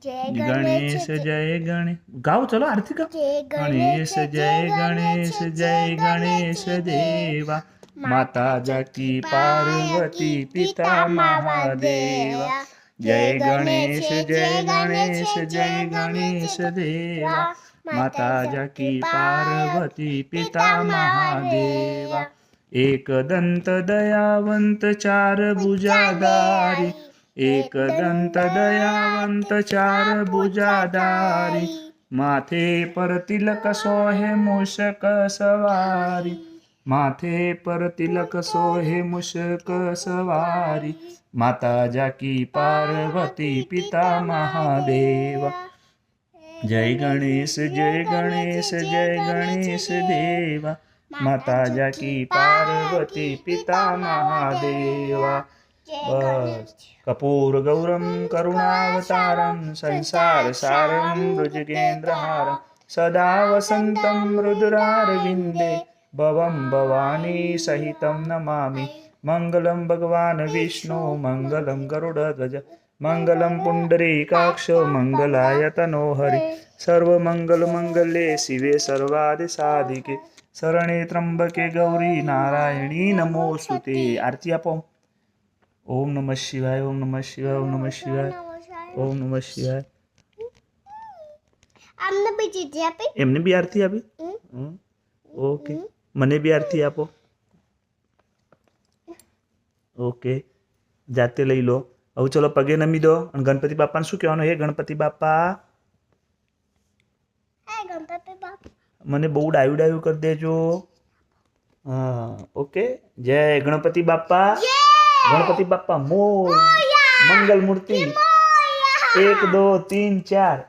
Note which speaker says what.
Speaker 1: गणेश जय गणेश गाओ चलो आरती गाओ गणेश जय गणेश देवा माता जाकी पार्वती पिता महादेवा जय गणेश जय गणेश देवा माता जाकी पार्वती पिता महादेवा एक दंत दयावंत चार भुजाधारी एक दंत दयावंत चार भुजाधारी माथे पर तिलक सोहे मूषक सवारी माथे पर तिलक सोहे मूषक सवारी माता जाकी पार्वती पिता महादेवा जय गणेश देवा माता जाकी पार्वती पिता महादेवा बस कपूर गौरम करुणावतारम संसार सारम भुजगेन्द्रहारम सदा वसंतं रुद्रारविंदे भवं भवानी सहितं नमामि मंगलम भगवान विष्णु मंगलम गरुड़ध्वज मंगलम पुंडरीकाक्ष मंगलाय तनोहरि सर्वमंगल मंगले शिवे सर्वादि साधिके शरणे त्र्यंबके गौरी नारायणी नमोस्तुते आरती आपो ओम नमः शिवाय ओम नमः शिवाय ओम नमः शिवाय ओम नमः शिवाय
Speaker 2: आमने भी चीजें आपी
Speaker 1: एमने भी आरती आपी ओके मने भी आरती आपो ओके जाते लई लो હવે ચલો પગે નમી દો અને ગણપતિ બાપાને શું કહેવાનું હે ગણપતિ બાપા
Speaker 2: है गणपति बाप
Speaker 1: મને બહુ ડાયું ડાયું કરી દેજો હા ઓકે જય ગણપતિ બાપા ગણપતિ બાપા મોર મંગલ મૂર્તિ 1 2 3 4